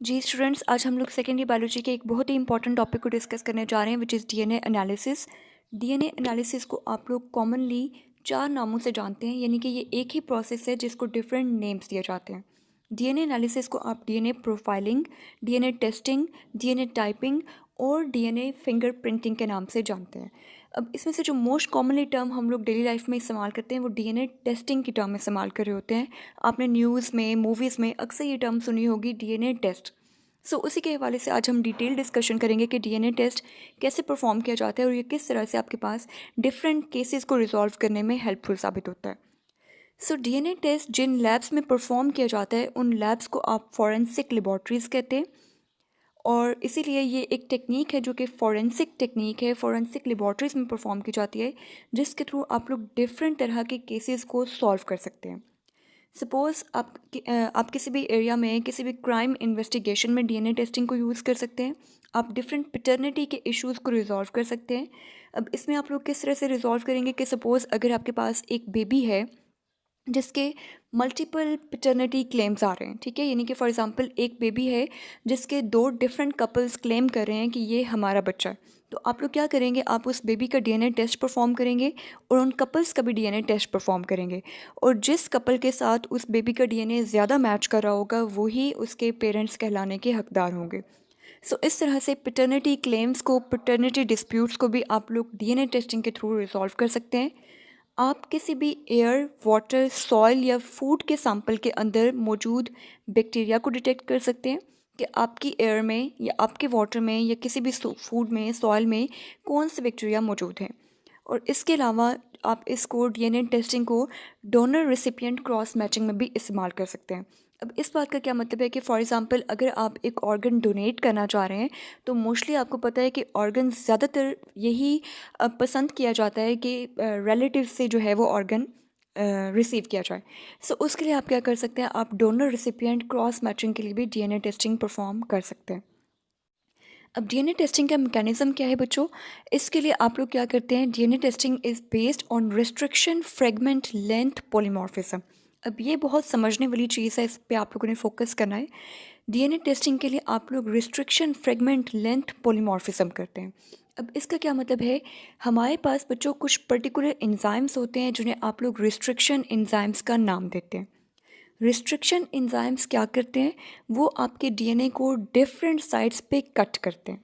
जी students, आज हम लोग सेकेंड ईयर बायोलॉजी के एक बहुत ही इंपॉर्टेंट टॉपिक को डिस्कस करने जा रहे हैं which is DNA analysis. DNA analysis को आप लोग कॉमनली चार नामों से जानते हैं, यानी कि ये एक ही प्रोसेस है जिसको डिफरेंट नेम्स दिए जाते हैं। डीएनए एनालिसिस को आप DNA profiling, DNA testing, DNA typing और डीएनए फिंगरप्रिंटिंग के नाम से जानते हैं। अब इसमें से जो मोस्ट कॉमनली टर्म हम लोग डेली लाइफ में इस्तेमाल करते हैं वो डीएनए टेस्टिंग की टर्म इस्तेमाल कर रहे होते हैं। आपने न्यूज़ में, मूवीज़ में अक्सर ये टर्म सुनी होगी, डीएनए टेस्ट। उसी के हवाले से आज हम डिटेल डिस्कशन करेंगे कि डीएनए टेस्ट कैसे परफॉर्म किया जाता है और ये किस तरह से आपके पास डिफरेंट केसेस को रिजॉल्व करने में हेल्पफुल साबित होता है। डीएनए टेस्ट जिन लैब्स में परफॉर्म किया जाता है उन लैब्स को आप फॉरेंसिक लेबॉर्ट्रीज़ कहते हैं, और इसीलिए ये एक टेक्निक है जो कि फॉरेंसिक टेक्निक है, फॉरेंसिक लेबॉर्ट्रीज़ में परफॉर्म की जाती है, जिसके थ्रू आप लोग डिफरेंट तरह के केसेस को सॉल्व कर सकते हैं। सपोज़ आप किसी भी एरिया में किसी भी क्राइम इन्वेस्टिगेशन में डीएनए टेस्टिंग को यूज़ कर सकते हैं। आप डिफरेंट पैटर्निटी के इश्यूज़ को रिजॉल्व कर सकते हैं। अब इसमें आप लोग किस तरह से रिजॉल्व करेंगे कि सपोज़ अगर आपके पास एक बेबी है जिसके मल्टीपल पैटर्निटी क्लेम्स आ रहे हैं, ठीक है, यानी कि फॉर एग्जांपल एक बेबी है जिसके दो डिफरेंट कपल्स क्लेम कर रहे हैं कि ये हमारा बच्चा है। तो आप लोग क्या करेंगे, आप उस बेबी का डीएनए टेस्ट परफॉर्म करेंगे और उन कपल्स का भी डीएनए टेस्ट परफॉर्म करेंगे, और जिस कपल के साथ उस बेबी का डीएनए ज़्यादा मैच कर रहा होगा वही उसके पेरेंट्स कहलाने के हकदार होंगे। इस तरह से पैटर्निटी क्लेम्स को, पैटर्निटी डिस्प्यूट्स को भी आप लोग डीएनए टेस्टिंग के थ्रू रिजॉल्व कर सकते हैं। आप किसी भी एयर, वाटर, सॉइल या फूड के सैंपल के अंदर मौजूद बैक्टीरिया को डिटेक्ट कर सकते हैं कि आपकी एयर में या आपके वाटर में या किसी भी फूड में, सॉइल में कौन से बैक्टीरिया मौजूद हैं। और इसके अलावा आप इसको डीएनए टेस्टिंग को डोनर रेसिपिएंट क्रॉस मैचिंग में भी इस्तेमाल कर सकते हैं। अब इस बात का क्या मतलब है कि फॉर एग्ज़ाम्पल अगर आप एक ऑर्गन डोनेट करना चाह रहे हैं तो मोस्टली आपको पता है कि ऑर्गन ज़्यादातर यही पसंद किया जाता है कि रिलेटिव से जो है वो ऑर्गन रिसीव किया जाए। उसके लिए आप क्या कर सकते हैं, आप डोनर रेसिपिएंट क्रॉस मैचिंग के लिए भी डीएनए टेस्टिंग परफॉर्म कर सकते हैं। अब डीएनए टेस्टिंग का मैकेनिज्म क्या है बच्चों, इसके लिए आप लोग क्या करते हैं, DNA testing is based on restriction fragment length polymorphism. अब ये बहुत समझने वाली चीज़ है, इस पे आप लोगों ने फोकस करना है। डीएनए टेस्टिंग के लिए आप लोग रिस्ट्रिक्शन फ्रेगमेंट लेंथ पॉलीमॉर्फिज्म करते हैं। अब इसका क्या मतलब है, हमारे पास बच्चों कुछ पर्टिकुलर एंजाइम्स होते हैं जिन्हें आप लोग रिस्ट्रिक्शन एंजाइम्स का नाम देते हैं। रिस्ट्रिक्शन एंजाइम्स क्या करते हैं, वो आपके डीएनए को डिफरेंट साइट्स पे कट करते हैं।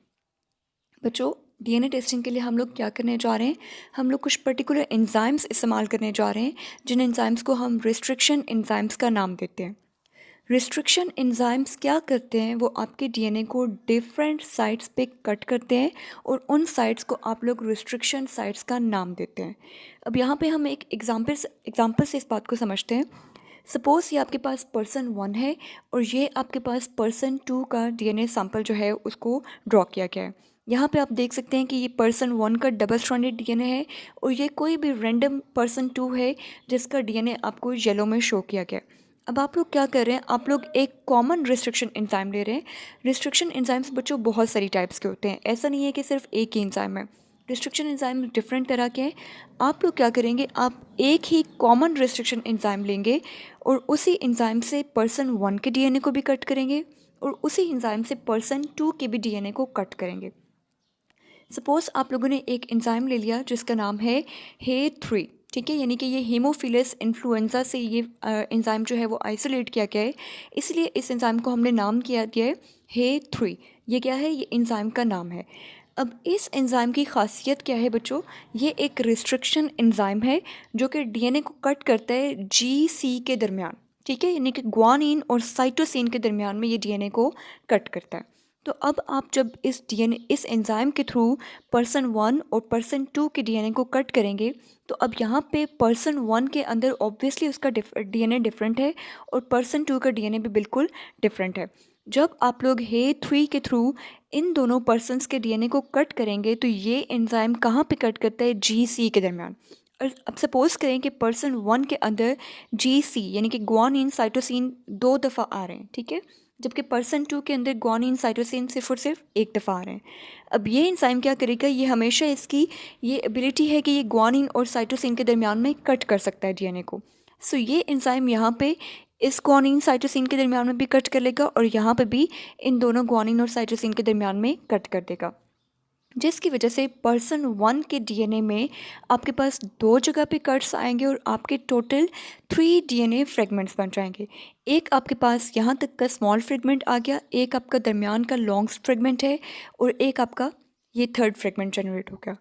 बच्चों, डीएनए टेस्टिंग के लिए हम लोग क्या करने जा रहे हैं, हम लोग कुछ पर्टिकुलर एंजाइम्स इस्तेमाल करने जा रहे हैं जिन एंजाइम्स को हम रिस्ट्रिक्शन एंजाइम्स का नाम देते हैं। रिस्ट्रिक्शन एंजाइम्स क्या करते हैं, वो आपके डीएनए को डिफरेंट साइट्स पे कट करते हैं और उन साइट्स को आप लोग रिस्ट्रिक्शन साइट्स का नाम देते हैं। अब यहाँ पे हम एक एग्जाम्पल से इस बात को समझते हैं। सपोज़ ये आपके पास पर्सन 1 है और ये आपके पास पर्सन 2 का डीएनए सैंपल जो है उसको ड्रॉ किया गया है। यहाँ पे आप देख सकते हैं कि ये पर्सन 1 का डबल स्ट्रैंडेड डीएनए है और ये कोई भी रैंडम पर्सन 2 है जिसका डीएनए आपको येलो में शो किया गया है। अब आप लोग क्या कर रहे हैं, आप लोग एक कॉमन रिस्ट्रिक्शन एंजाइम ले रहे हैं। रिस्ट्रिक्शन एंजाइम्स बच्चों बहुत सारी टाइप्स के होते हैं, ऐसा नहीं है कि सिर्फ एक ही एंजाइम है। रिस्ट्रिक्शन एंजाइम डिफरेंट तरह के हैं। आप लोग क्या करेंगे, आप एक ही कॉमन रिस्ट्रिक्शन एंजाइम लेंगे और उसी एंजाइम से पर्सन 1 के डीएनए को भी कट करेंगे और उसी एंजाइम से पर्सन 2 के भी डीएनए को कट करेंगे। सपोज़ आप लोगों ने एक एंजाइम ले लिया जिसका नाम है हे3, ठीक है, यानी कि ये हीमोफिलस इन्फ्लुएंजा से ये एंजाइम जो है वो आइसोलेट किया गया है, इसलिए इस एंजाइम को हमने नाम किया गया है हे3। ये क्या है, ये एंजाइम का नाम है। अब इस एंजाइम की खासियत क्या है बच्चों, ये एक रिस्ट्रिक्शन एंजाइम है जो कि डीएनए को कट करता है जीसी के दरमियान, ठीक है, यानी कि ग्वानिन और साइटोसिन के दरमियान में ये डीएनए को कट करता है। तो अब आप जब इस एंजाइम के थ्रू पर्सन 1 और पर्सन 2 के डीएनए को कट करेंगे तो अब यहाँ पे पर्सन 1 के अंदर ऑब्वियसली उसका डीएनए डिफरेंट है और पर्सन 2 का डीएनए भी बिल्कुल डिफरेंट है। जब आप लोग हे3 के थ्रू इन दोनों पर्सनस के डीएनए को कट करेंगे तो ये एंजाइम कहाँ पे कट करता है, जीसी के दरमियान। और अब सपोज़ करें कि पर्सन 1 के अंदर जीसी यानी कि ग्वानिन साइटोसिन 2 दफ़ा आ रहे हैं, ठीक है, जबकि पर्सन 2 के अंदर ग्वानिन साइटोसिन सिर्फ और सिर्फ एक दफ़ा आ रहे हैं। अब ये एंजाइम क्या करेगा, ये हमेशा इसकी ये एबिलिटी है कि ये ग्वानिन और साइटोसिन के दरमियान में कट कर सकता है डीएनए को। ये एंजाइम यहाँ पे इस ग्वानिन साइटोसिन के दरमियान में भी कट कर लेगा और यहाँ पे भी इन दोनों ग्वानिन और साइटोसिन के दरमियान में कट कर देगा, जिसकी वजह से पर्सन 1 के डीएनए में आपके पास 2 जगह पे कट्स आएंगे और आपके टोटल 3 डीएनए फ्रेगमेंट्स बन जाएंगे। एक आपके पास यहाँ तक का स्मॉल फ्रेगमेंट आ गया, एक आपका दरमियान का लॉन्ग फ्रेगमेंट है और एक आपका ये थर्ड फ्रेगमेंट जनरेट हो गया।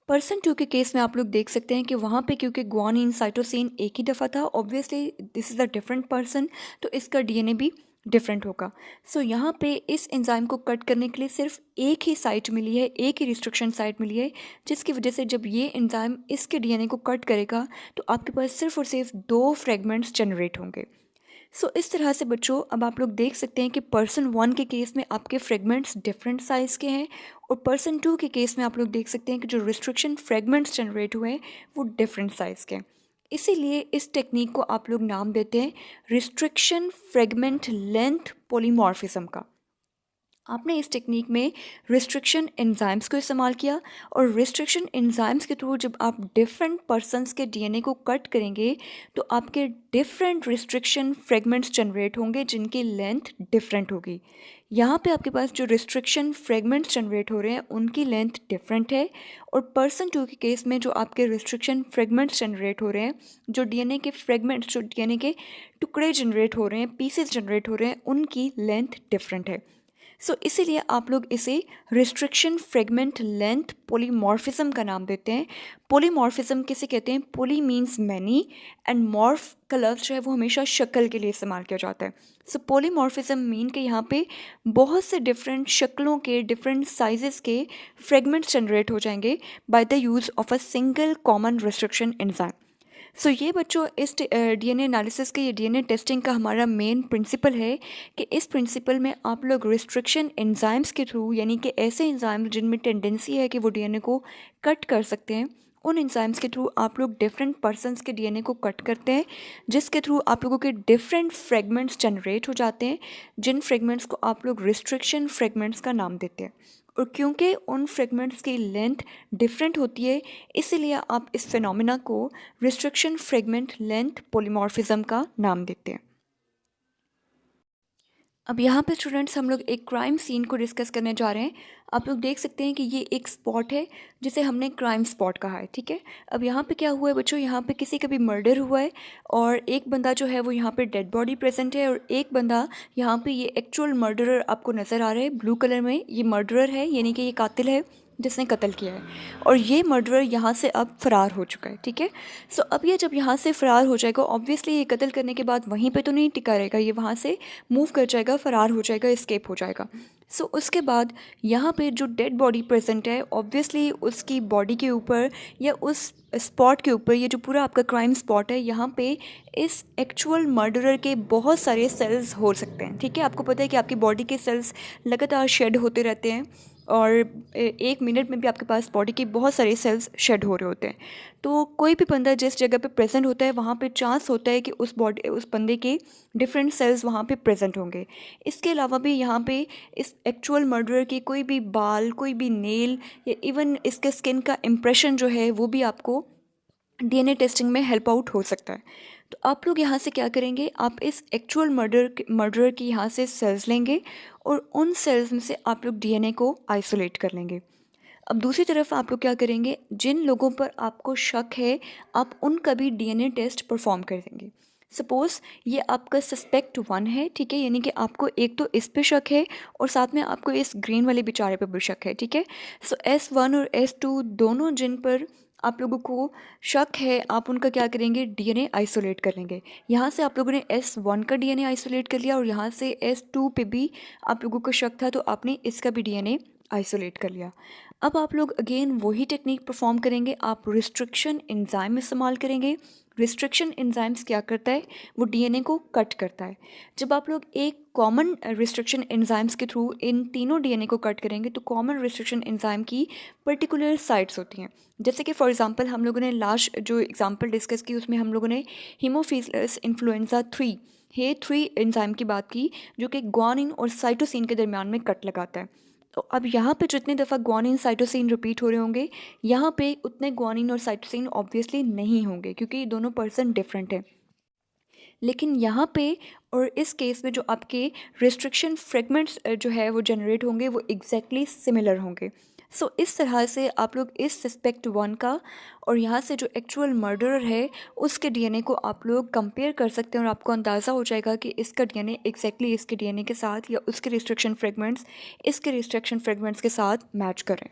पर्सन 2 के केस में आप लोग देख सकते हैं कि वहाँ पे क्योंकि ग्वानिन साइटोसिन एक ही दफ़ा था, obviously this is a different person, तो इसका डीएनए भी डिफरेंट होगा। सो यहाँ पे इस एंजाइम को कट करने के लिए सिर्फ एक ही साइट मिली है, एक ही रिस्ट्रिक्शन साइट मिली है, जिसकी वजह से जब ये एंजाइम इसके डीएनए को कट करेगा तो आपके पास सिर्फ और सिर्फ 2 फ्रेगमेंट्स जनरेट होंगे। सो इस तरह से बच्चों अब आप लोग देख सकते हैं कि पर्सन 1 के केस में आपके फ्रेगमेंट्स डिफरेंट साइज़ के हैं और पर्सन 2 के केस में आप लोग देख सकते हैं कि जो रिस्ट्रिक्शन फ्रेगमेंट्स जनरेट हुए हैं वो डिफरेंट साइज़ के हैं। इसीलिए इस टेक्निक को आप लोग नाम देते हैं रिस्ट्रिक्शन फ्रेगमेंट लेंथ पॉलीमॉर्फिज्म का। आपने इस टेक्निक में रिस्ट्रिक्शन एंजाइम्स को इस्तेमाल किया और रिस्ट्रिक्शन एंजाइम्स के थ्रू जब आप डिफरेंट पर्सन्स के डीएनए को कट करेंगे तो आपके डिफरेंट रिस्ट्रिक्शन फ्रेगमेंट्स जनरेट होंगे जिनकी लेंथ डिफरेंट होगी। यहाँ पे आपके पास जो रिस्ट्रिक्शन फ्रेगमेंट्स जनरेट हो रहे हैं उनकी लेंथ डिफरेंट है और पर्सन 2 के केस में जो आपके रिस्ट्रिक्शन फ्रेगमेंट्स जनरेट हो रहे हैं, जो डीएनए के फ्रेगमेंट्स, जो डीएनए के टुकड़े जनरेट हो रहे हैं, पीसेस जनरेट हो रहे हैं, उनकी लेंथ डिफरेंट है। सो इसीलिए आप लोग इसे रिस्ट्रिक्शन फ्रेगमेंट लेंथ पॉलीमॉर्फिज्म का नाम देते हैं। पॉलीमॉर्फिज्म किसे कहते हैं? Poly means many and morph का लफ्ज़ जो है वो हमेशा शक्ल के लिए इस्तेमाल किया जाता है। सो पॉलीमॉर्फिज्म मीन कि यहाँ पे बहुत से डिफरेंट शक्लों के, डिफरेंट साइजेस के फ्रेगमेंट्स जनरेट हो जाएंगे by the use of a single common restriction enzyme. So ये बच्चों इस डीएनए एनालिसिस के, ये डीएनए टेस्टिंग का हमारा मेन प्रिंसिपल है कि इस प्रिंसिपल में आप लोग रिस्ट्रिक्शन एंजाइम्स के थ्रू, यानी कि ऐसे एंजाइम जिनमें टेंडेंसी है कि वो डीएनए को कट कर सकते हैं, उन एंजाइम्स के थ्रू आप लोग डिफरेंट पर्सन्स के डीएनए को कट करते हैं, जिसके थ्रू आप लोगों के डिफरेंट फ्रेगमेंट्स जनरेट हो जाते हैं, जिन फ्रेगमेंट्स को आप लोग रिस्ट्रिक्शन फ्रेगमेंट्स का नाम देते हैं। और क्योंकि उन फ्रेगमेंट्स की लेंथ डिफरेंट होती है, इसीलिए आप इस फिनोमिना को रिस्ट्रिक्शन फ्रेगमेंट लेंथ पॉलीमॉर्फिज्म का नाम देते हैं। अब यहाँ पे स्टूडेंट्स हम लोग एक क्राइम सीन को डिस्कस करने जा रहे हैं। आप लोग देख सकते हैं कि ये एक स्पॉट है जिसे हमने क्राइम स्पॉट कहा है, ठीक है। अब यहाँ पे क्या हुआ है बच्चों, यहाँ पे किसी का भी मर्डर हुआ है और एक बंदा जो है वो यहाँ पे डेड बॉडी प्रेजेंट है और एक बंदा यहाँ पे, ये एक्चुअल मर्डरर आपको नज़र आ रहा है ब्लू कलर में, ये मर्डरर है, यानी कि ये कातिल है जिसने कत्ल किया है और ये मर्डरर यहाँ से अब फ़रार हो चुका है, ठीक है। सो अब ये जब यहाँ से फ़रार हो जाएगा, ऑब्वियसली ये कत्ल करने के बाद वहीं पे तो नहीं टिका रहेगा, ये वहाँ से मूव कर जाएगा, फ़रार हो जाएगा, एस्केप हो जाएगा। सो उसके बाद यहाँ पे जो डेड बॉडी प्रेजेंट है, ऑब्वियसली उसकी बॉडी के ऊपर या उस स्पॉट के ऊपर, ये जो पूरा आपका क्राइम स्पॉट है, यहाँ पे इस एक्चुअल मर्डरर के बहुत सारे सेल्स हो सकते हैं, ठीक है। आपको पता है कि आपकी बॉडी के सेल्स लगातार शेड होते रहते हैं और एक मिनट में भी आपके पास बॉडी के बहुत सारे सेल्स शेड हो रहे होते हैं। तो कोई भी बंदा जिस जगह पे प्रेजेंट होता है वहाँ पे चांस होता है कि उस बंदे के डिफरेंट सेल्स वहाँ पे प्रेजेंट होंगे। इसके अलावा भी यहाँ पे इस एक्चुअल मर्डरर की कोई भी बाल, कोई भी नेल या इवन इसके स्किन का इम्प्रेशन जो है वो भी आपको डीएनए टेस्टिंग में हेल्प आउट हो सकता है। तो आप लोग यहाँ से क्या करेंगे, आप इस एक्चुअल मर्डरर की यहाँ से सेल्स लेंगे और उन सेल्स में से आप लोग डीएनए को आइसोलेट कर लेंगे। अब दूसरी तरफ आप लोग क्या करेंगे, जिन लोगों पर आपको शक है आप उनका भी डीएनए टेस्ट परफॉर्म कर देंगे। सपोज़ ये आपका सस्पेक्ट 1 है, ठीक है, यानी कि आपको एक तो इस पे शक है और साथ में आपको इस ग्रीन वाले बेचारे पे भी शक है, ठीक है। सो S1 और S2 दोनों जिन पर आप लोगों को शक है, आप उनका क्या करेंगे, डीएनए आइसोलेट कर लेंगे। यहाँ से आप लोगों ने S1 का डीएनए आइसोलेट कर लिया और यहाँ से S2 पे भी आप लोगों को शक था तो आपने इसका भी डीएनए आइसोलेट कर लिया। अब आप लोग अगेन वही टेक्निक परफॉर्म करेंगे, आप रिस्ट्रिक्शन एंजाइम इस्तेमाल करेंगे। रिस्ट्रिक्शन एंजाइम्स क्या करता है, वो डीएनए को कट करता है। जब आप लोग एक कॉमन रिस्ट्रिक्शन एंजाइम्स के थ्रू इन तीनों डीएनए को कट करेंगे तो कॉमन रिस्ट्रिक्शन एंजाइम की पर्टिकुलर साइट्स होती हैं। जैसे कि फॉर एग्जांपल हम लोगों ने लास्ट जो एग्जांपल डिस्कस की उसमें हम लोगों ने हीमोफिलस इन्फ्लुएंजा 3 हे 3 एंजाइम की बात की, जो कि ग्वानिन और साइटोसिन के दरमियान में कट लगाता है। तो अब यहाँ पे जितनी दफ़ा ग्वानिन साइटोसिन रिपीट हो रहे होंगे, यहाँ पे उतने ग्वानिन और साइटोसिन ऑब्वियसली नहीं होंगे क्योंकि ये दोनों पर्सन डिफरेंट है। लेकिन यहाँ पे और इस केस में जो आपके रिस्ट्रिक्शन फ्रेगमेंट्स जो है वो जनरेट होंगे वो एग्जैक्टली सिमिलर होंगे। सो इस तरह से आप लोग इस सस्पेक्ट वन का और यहाँ से जो एक्चुअल मर्डरर है उसके डीएनए को आप लोग कंपेयर कर सकते हैं और आपको अंदाज़ा हो जाएगा कि इसका डीएनए एग्जैक्टली इसके डीएनए के साथ या उसके रिस्ट्रिक्शन फ्रेगमेंट्स इसके रिस्ट्रिक्शन फ्रेगमेंट्स के साथ मैच करें।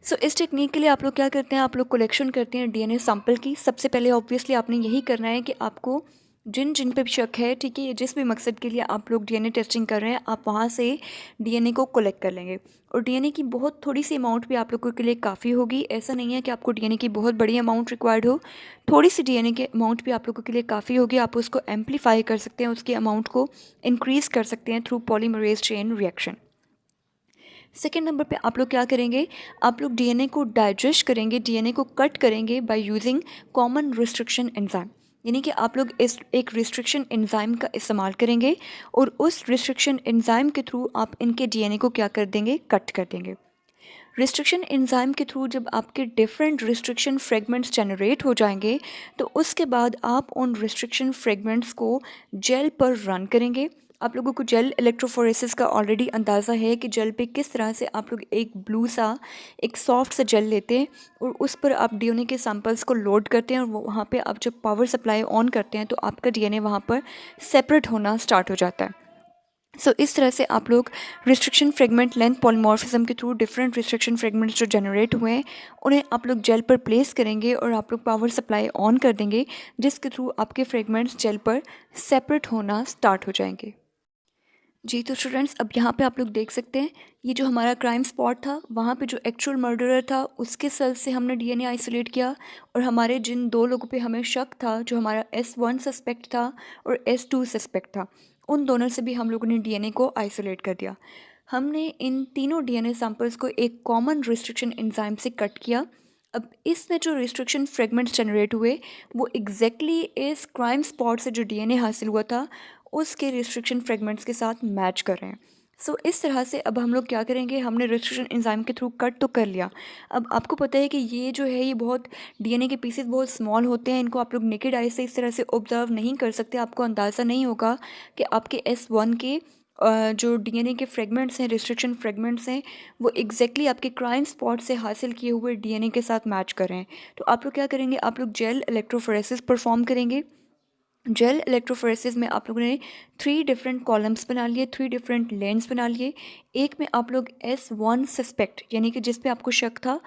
सो इस टेक्निक के लिए आप लोग क्या करते हैं, आप लोग कलेक्शन करते हैं डीएनए सैंपल की। सबसे पहले ऑब्वियसली आपने यही करना है कि आपको जिन जिन पे भी शक है, ठीक है, जिस भी मकसद के लिए आप लोग डीएनए टेस्टिंग कर रहे हैं आप वहाँ से डीएनए को कलेक्ट कर लेंगे। और डीएनए की बहुत थोड़ी सी अमाउंट भी आप लोगों के लिए काफ़ी होगी। ऐसा नहीं है कि आपको डीएनए की बहुत बड़ी अमाउंट रिक्वायर्ड हो, थोड़ी सी डीएनए की अमाउंट भी आप लोगों के लिए काफ़ी होगी। आप उसको एम्पलीफाई कर सकते हैं, उसकी अमाउंट को इंक्रीज़ कर सकते हैं through polymerase chain reaction. Second number पे आप लोग क्या करेंगे, आप लोग डीएनए को डाइजेस्ट करेंगे, डीएनए को कट करेंगे by using common restriction enzyme. यानी कि आप लोग इस एक रिस्ट्रिक्शन एंजाइम का इस्तेमाल करेंगे और उस रिस्ट्रिक्शन एंजाइम के थ्रू आप इनके डीएनए को क्या कर देंगे, कट कर देंगे। रिस्ट्रिक्शन एंजाइम के थ्रू जब आपके डिफरेंट रिस्ट्रिक्शन फ्रेगमेंट्स जनरेट हो जाएंगे तो उसके बाद आप उन रिस्ट्रिक्शन फ्रेगमेंट्स को जेल पर रन करेंगे। आप लोगों को जेल इलेक्ट्रोफोरेसिस का ऑलरेडी अंदाज़ा है कि जेल पे किस तरह से आप लोग एक ब्लू सा एक सॉफ्ट सा जेल लेते हैं और उस पर आप डीएनए के सैंपल्स को लोड करते हैं और वहाँ पे आप जब पावर सप्लाई ऑन करते हैं तो आपका डीएनए वहाँ पर सेपरेट होना स्टार्ट हो जाता है। सो इस तरह से आप लोग रिस्ट्रिक्शन फ्रेगमेंट लेंथ पॉलीमॉर्फिज्म के थ्रू डिफरेंट रिस्ट्रिक्शन फ्रेगमेंट्स जो जनरेट हुए हैं उन्हें आप लोग जेल पर प्लेस करेंगे और आप लोग पावर सप्लाई ऑन कर देंगे, जिसके थ्रू आपके फ्रेगमेंट्स जेल पर सेपरेट होना स्टार्ट हो जाएंगे। जी तो स्टूडेंट्स, अब यहाँ पे आप लोग देख सकते हैं ये जो हमारा क्राइम स्पॉट था वहाँ पे जो एक्चुअल मर्डरर था उसके सेल से हमने डीएनए आइसोलेट किया और हमारे जिन दो लोगों पे हमें शक था, जो हमारा S1 सस्पेक्ट था और S2 सस्पेक्ट था, उन दोनों से भी हम लोगों ने डीएनए को आइसोलेट कर दिया। हमने इन तीनों डीएनए सैंपल्स को एक कॉमन रिस्ट्रिक्शन एंजाइम से कट किया। अब इसमें जो रिस्ट्रिक्शन फ्रेगमेंट्स जनरेट हुए वो एग्जैक्टली इस क्राइम स्पॉट से जो डीएनए हासिल हुआ था उसके रिस्ट्रिक्शन फ्रेगमेंट्स के साथ मैच कर रहे हैं। सो इस तरह से अब हम लोग क्या करेंगे, हमने रिस्ट्रिक्शन एंजाइम के थ्रू कट तो कर लिया। अब आपको पता है कि ये जो है ये बहुत डीएनए के पीसेस बहुत स्मॉल होते हैं, इनको आप लोग नेकेड आई से इस तरह से ऑब्जर्व नहीं कर सकते। आपको अंदाज़ा नहीं होगा कि आपके S1 के जो डीएनए के फ्रेगमेंट्स हैं, रिस्ट्रिक्शन फ्रेगमेंट्स हैं, वो एग्जैक्टली आपके क्राइम स्पॉट से हासिल किए हुए डीएनए के साथ मैच कर रहे हैं। तो आप लोग क्या करेंगे, आप लोग जेल इलेक्ट्रोफोरेसिस परफॉर्म करेंगे। जेल इलेक्ट्रोफोरेसिस में आप लोगों ने 3 डिफरेंट कॉलम्स बना लिए, 3 डिफरेंट लेन्स बना लिए। एक में आप लोग S1 सस्पेक्ट यानी कि जिस पे आपको शक था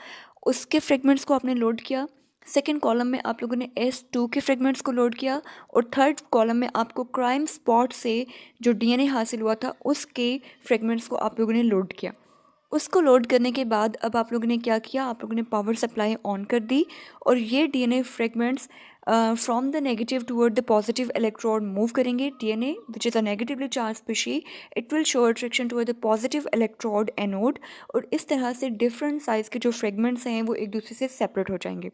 उसके फ्रेगमेंट्स को आपने लोड किया। सेकेंड कॉलम में आप लोगों ने S2 के फ्रेगमेंट्स को लोड किया और थर्ड कॉलम में आपको क्राइम स्पॉट से जो डीएनए हासिल हुआ था उसके फ्रेगमेंट्स को आप लोगों ने लोड किया। उसको लोड करने के बाद अब आप लोगों ने क्या किया, आप लोगों ने पावर सप्लाई ऑन कर दी और ये DNA fragments from the negative toward the positive electrode move करेंगे। DNA which is a negatively charge species it will show attraction toward the positive electrode anode और इस तरह से डिफरेंट साइज़ के जो फ्रेगमेंट्स हैं वो एक दूसरे से सेपरेट हो जाएंगे।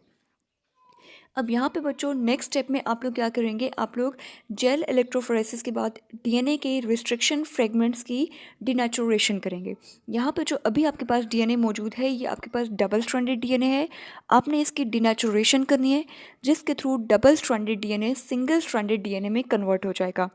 अब यहाँ पे बच्चों नेक्स्ट स्टेप में आप लोग क्या करेंगे, आप लोग जेल इलेक्ट्रोफोरेसिस के बाद डीएनए के रिस्ट्रिक्शन फ्रेगमेंट्स की डिनेचुरेशन करेंगे। यहाँ पे जो अभी आपके पास डीएनए मौजूद है ये आपके पास डबल स्ट्रैंडेड डीएनए है, आपने इसकी डिनेचुरेशन करनी है जिसके through double stranded DNA single stranded DNA में कन्वर्ट हो जाएगा।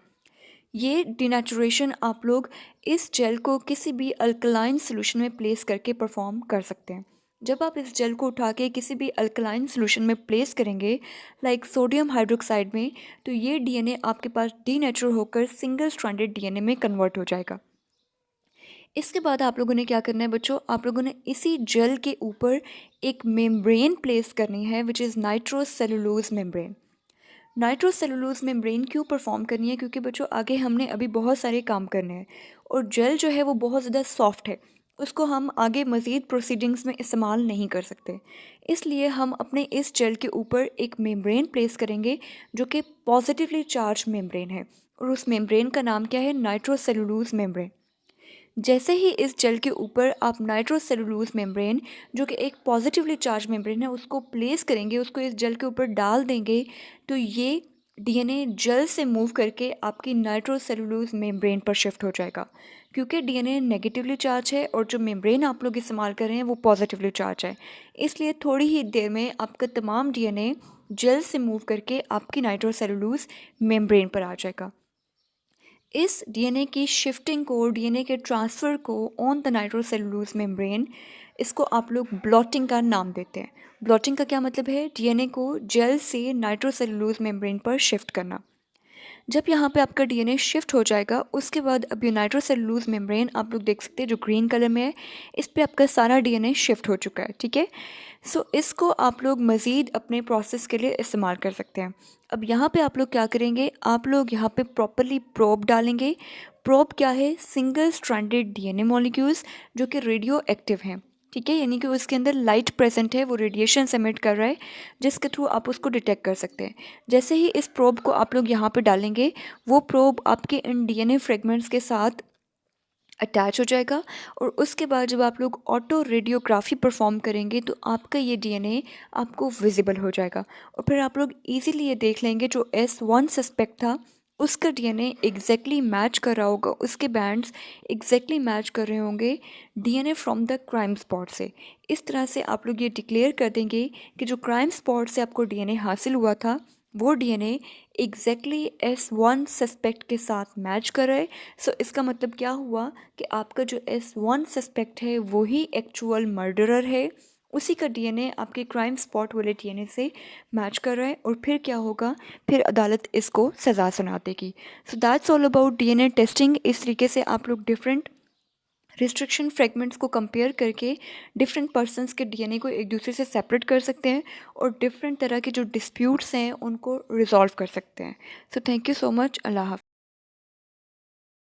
ये डिनेचुरेशन आप लोग इस जेल को किसी भी अल्कलाइन सोल्यूशन में प्लेस करके परफॉर्म कर सकते हैं। जब आप इस जेल को उठा के किसी भी अल्कलाइन सोल्यूशन में प्लेस करेंगे लाइक सोडियम हाइड्रोक्साइड में, तो ये डीएनए आपके पास डीनेचर होकर सिंगल स्ट्रैंडेड डीएनए में कन्वर्ट हो जाएगा। इसके बाद आप लोगों ने क्या करना है बच्चों, आप लोगों ने इसी जेल के ऊपर एक मेम्ब्रेन प्लेस करनी है which is nitrocellulose membrane. Nitrocellulose membrane क्यों परफॉर्म करनी है, क्योंकि बच्चों आगे हमने अभी बहुत सारे काम करने हैं और जेल जो है वो बहुत ज़्यादा सॉफ्ट है, उसको हम आगे मज़ीद प्रोसीडिंग्स में इस्तेमाल नहीं कर सकते। इसलिए हम अपने इस जेल के ऊपर एक मेम्ब्रेन प्लेस करेंगे जो कि पॉजिटिवली चार्ज मेम्ब्रेन है और उस मेम्ब्रेन का नाम क्या है, नाइट्रोसेलुलोज मेम्ब्रेन। जैसे ही इस जेल के ऊपर आप नाइट्रोसेलुलोज मेम्ब्रेन जो कि एक पॉजिटिवली चार्ज मेम्ब्रेन है उसको प्लेस करेंगे, उसको इस जेल के ऊपर डाल देंगे, तो ये डीएनए जेल से मूव करके आपकी नाइट्रोसेलुलोज मेम्ब्रेन पर शिफ्ट हो जाएगा, क्योंकि डीएनए नेगेटिवली चार्ज है और जो मेम्ब्रेन आप लोग इस्तेमाल कर रहे हैं वो पॉजिटिवली चार्ज है। इसलिए थोड़ी ही देर में आपका तमाम डीएनए जेल से मूव करके आपकी नाइट्रोसेलुलोज मेम्ब्रेन पर आ जाएगा। इस डीएनए की शिफ्टिंग को, डीएनए के ट्रांसफ़र को ऑन द नाइट्रोसेलुलोज मेम्ब्रेन, इसको आप लोग ब्लॉटिंग का नाम देते हैं। ब्लॉटिंग का क्या मतलब है? डीएनए को जेल से नाइट्रोसेलुलोज मेम्ब्रेन पर शिफ्ट करना। जब यहाँ पे आपका डीएनए शिफ्ट हो जाएगा, उसके बाद अब ये नाइट्रोसेलुलोज मेम्ब्रेन आप लोग देख सकते हैं जो ग्रीन कलर में है, इस पे आपका सारा डीएनए शिफ्ट हो चुका है, ठीक है। सो इसको आप लोग मज़ीद अपने प्रोसेस के लिए इस्तेमाल कर सकते हैं। अब यहाँ पे आप लोग क्या करेंगे, आप लोग यहाँ पे प्रॉपरली प्रोब डालेंगे। प्रोब क्या है? सिंगल स्ट्रैंडेड डीएनए मॉलिक्यूल्स जो कि रेडियो एक्टिव हैं, ठीक है, यानी कि उसके अंदर लाइट प्रेजेंट है, वो रेडिएशन एमिट कर रहा है, जिसके थ्रू आप उसको डिटेक्ट कर सकते हैं। जैसे ही इस प्रोब को आप लोग यहाँ पे डालेंगे, वो प्रोब आपके इन डीएनए फ्रेगमेंट्स के साथ अटैच हो जाएगा और उसके बाद जब आप लोग ऑटो रेडियोग्राफी परफॉर्म करेंगे तो आपका ये डीएनए आपको विजिबल हो जाएगा और फिर आप लोग इजीली ये देख लेंगे जो S1 सस्पेक्ट था उसका डीएनए एग्जैक्टली मैच कर रहा होगा, उसके बैंड्स एग्जैक्टली मैच कर रहे होंगे DNA from the crime spot से। इस तरह से आप लोग ये डिक्लेयर कर देंगे कि जो क्राइम स्पॉट से आपको डीएनए हासिल हुआ था वो डीएनए एग्जैक्टली S1 सस्पेक्ट के साथ मैच कर रहा है। सो इसका मतलब क्या हुआ कि आपका जो S1 सस्पेक्ट है वो ही एक्चुअल मर्डरर है, उसी का डीएनए आपके क्राइम स्पॉट वाले डीएनए से मैच कर रहा है और फिर क्या होगा, फिर अदालत इसको सज़ा सुना देगी। So that's all about DNA testing. इस तरीके से आप लोग डिफरेंट रिस्ट्रिक्शन फ्रेगमेंट्स को कंपेयर करके डिफरेंट पर्सनस के डीएनए को एक दूसरे से सेपरेट कर सकते हैं और डिफरेंट तरह के जो डिस्प्यूट्स हैं उनको रिजॉल्व कर सकते हैं। So thank you so much. अल्लाह हाफ़िज़।